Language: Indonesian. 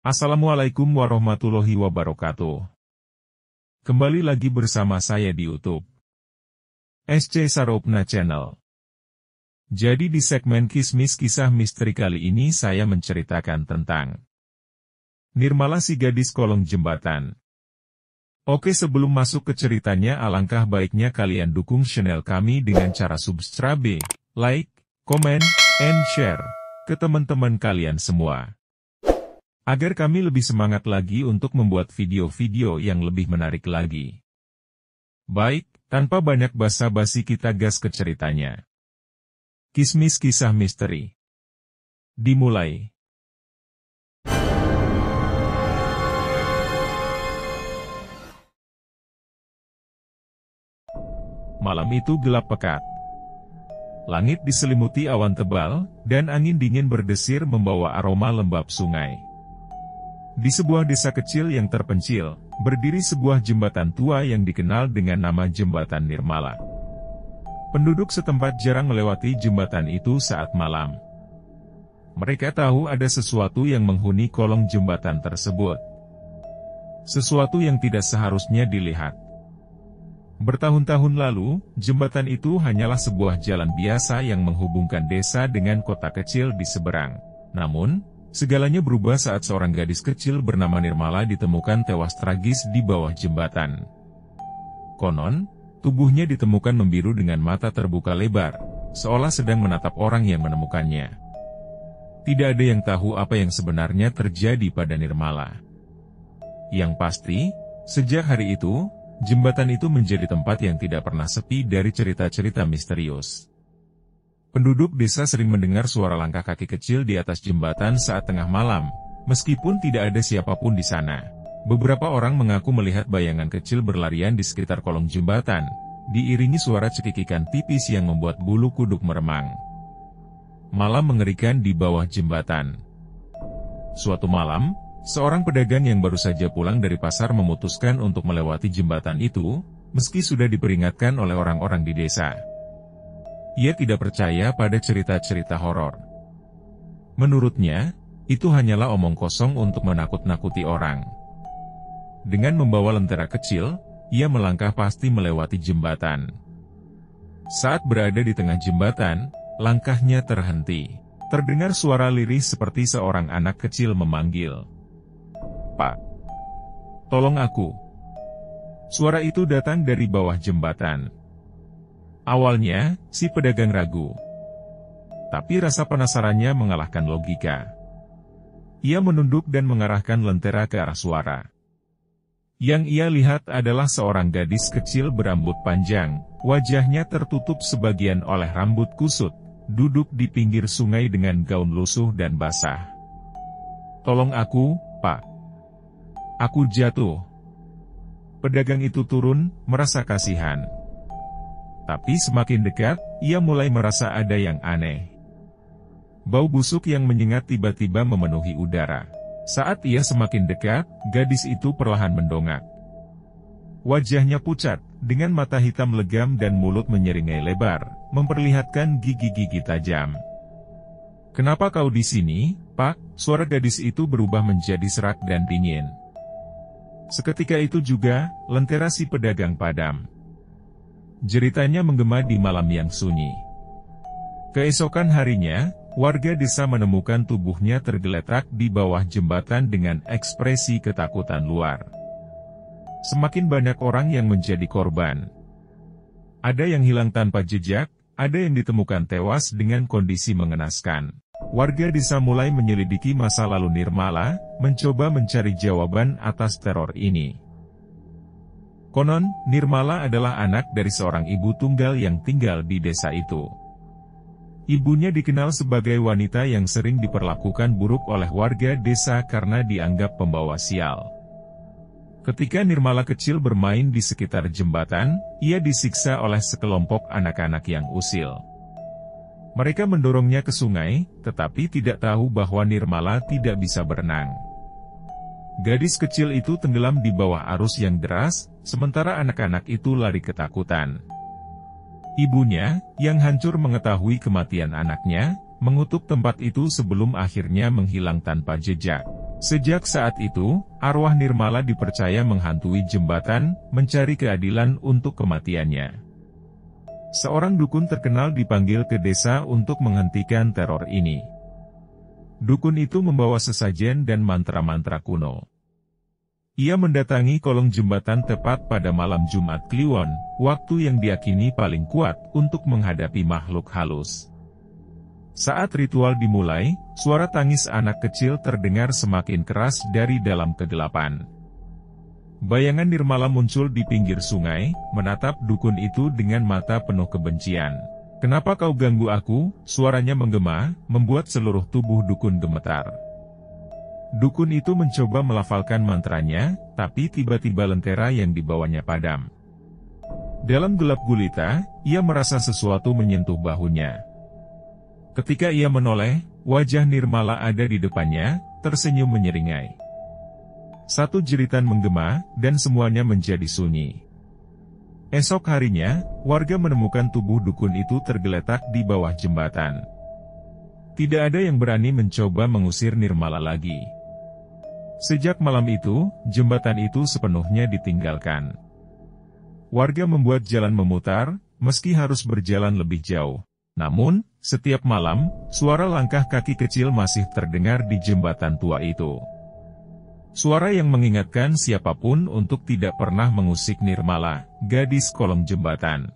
Assalamualaikum warahmatullahi wabarakatuh. Kembali lagi bersama saya di YouTube SC Saropna Channel. Jadi di segmen Kismis Kisah Misteri kali ini saya menceritakan tentang Nirmala si gadis kolong jembatan. Oke, sebelum masuk ke ceritanya, alangkah baiknya kalian dukung channel kami dengan cara subscribe, like, comment, and share ke teman-teman kalian semua, agar kami lebih semangat lagi untuk membuat video-video yang lebih menarik lagi. Baik, tanpa banyak basa-basi kita gas ke ceritanya. Kismis Kisah Misteri. Dimulai. Malam itu gelap pekat. Langit diselimuti awan tebal, dan angin dingin berdesir membawa aroma lembab sungai. Di sebuah desa kecil yang terpencil, berdiri sebuah jembatan tua yang dikenal dengan nama Jembatan Nirmala. Penduduk setempat jarang melewati jembatan itu saat malam. Mereka tahu ada sesuatu yang menghuni kolong jembatan tersebut. Sesuatu yang tidak seharusnya dilihat. Bertahun-tahun lalu, jembatan itu hanyalah sebuah jalan biasa yang menghubungkan desa dengan kota kecil di seberang. Namun, segalanya berubah saat seorang gadis kecil bernama Nirmala ditemukan tewas tragis di bawah jembatan. Konon, tubuhnya ditemukan membiru dengan mata terbuka lebar, seolah sedang menatap orang yang menemukannya. Tidak ada yang tahu apa yang sebenarnya terjadi pada Nirmala. Yang pasti, sejak hari itu, jembatan itu menjadi tempat yang tidak pernah sepi dari cerita-cerita misterius. Penduduk desa sering mendengar suara langkah kaki kecil di atas jembatan saat tengah malam, meskipun tidak ada siapapun di sana. Beberapa orang mengaku melihat bayangan kecil berlarian di sekitar kolong jembatan, diiringi suara cekikikan tipis yang membuat bulu kuduk meremang. Malam mengerikan di bawah jembatan. Suatu malam, seorang pedagang yang baru saja pulang dari pasar memutuskan untuk melewati jembatan itu, meski sudah diperingatkan oleh orang-orang di desa. Ia tidak percaya pada cerita-cerita horor. Menurutnya, itu hanyalah omong kosong untuk menakut-nakuti orang. Dengan membawa lentera kecil, ia melangkah pasti melewati jembatan. Saat berada di tengah jembatan, langkahnya terhenti. Terdengar suara lirih seperti seorang anak kecil memanggil, "Pak, tolong aku." Suara itu datang dari bawah jembatan. Awalnya, si pedagang ragu. Tapi rasa penasarannya mengalahkan logika. Ia menunduk dan mengarahkan lentera ke arah suara. Yang ia lihat adalah seorang gadis kecil berambut panjang, wajahnya tertutup sebagian oleh rambut kusut, duduk di pinggir sungai dengan gaun lusuh dan basah. "Tolong aku, Pak. Aku jatuh." Pedagang itu turun, merasa kasihan. Tapi semakin dekat, ia mulai merasa ada yang aneh. Bau busuk yang menyengat tiba-tiba memenuhi udara. Saat ia semakin dekat, gadis itu perlahan mendongak. Wajahnya pucat, dengan mata hitam legam dan mulut menyeringai lebar, memperlihatkan gigi-gigi tajam. "Kenapa kau di sini, Pak?" Suara gadis itu berubah menjadi serak dan dingin. Seketika itu juga, lentera si pedagang padam. Jeritanya menggema di malam yang sunyi. Keesokan harinya, warga desa menemukan tubuhnya tergeletak di bawah jembatan dengan ekspresi ketakutan luar. Semakin banyak orang yang menjadi korban. Ada yang hilang tanpa jejak, ada yang ditemukan tewas dengan kondisi mengenaskan. Warga desa mulai menyelidiki masa lalu Nirmala, mencoba mencari jawaban atas teror ini. Konon, Nirmala adalah anak dari seorang ibu tunggal yang tinggal di desa itu. Ibunya dikenal sebagai wanita yang sering diperlakukan buruk oleh warga desa karena dianggap pembawa sial. Ketika Nirmala kecil bermain di sekitar jembatan, ia disiksa oleh sekelompok anak-anak yang usil. Mereka mendorongnya ke sungai, tetapi tidak tahu bahwa Nirmala tidak bisa berenang. Gadis kecil itu tenggelam di bawah arus yang deras, sementara anak-anak itu lari ketakutan. Ibunya, yang hancur mengetahui kematian anaknya, mengutuk tempat itu sebelum akhirnya menghilang tanpa jejak. Sejak saat itu, arwah Nirmala dipercaya menghantui jembatan, mencari keadilan untuk kematiannya. Seorang dukun terkenal dipanggil ke desa untuk menghentikan teror ini. Dukun itu membawa sesajen dan mantra-mantra kuno. Ia mendatangi kolong jembatan tepat pada malam Jumat Kliwon, waktu yang diyakini paling kuat untuk menghadapi makhluk halus. Saat ritual dimulai, suara tangis anak kecil terdengar semakin keras dari dalam kegelapan. Bayangan Nirmala muncul di pinggir sungai, menatap dukun itu dengan mata penuh kebencian. "Kenapa kau ganggu aku?" Suaranya menggema, membuat seluruh tubuh dukun gemetar. Dukun itu mencoba melafalkan mantranya, tapi tiba-tiba lentera yang dibawanya padam. Dalam gelap gulita, ia merasa sesuatu menyentuh bahunya. Ketika ia menoleh, wajah Nirmala ada di depannya, tersenyum menyeringai. Satu jeritan menggema, dan semuanya menjadi sunyi. Esok harinya, warga menemukan tubuh dukun itu tergeletak di bawah jembatan. Tidak ada yang berani mencoba mengusir Nirmala lagi. Sejak malam itu, jembatan itu sepenuhnya ditinggalkan. Warga membuat jalan memutar, meski harus berjalan lebih jauh. Namun, setiap malam, suara langkah kaki kecil masih terdengar di jembatan tua itu. Suara yang mengingatkan siapapun untuk tidak pernah mengusik Nirmala, gadis kolong jembatan.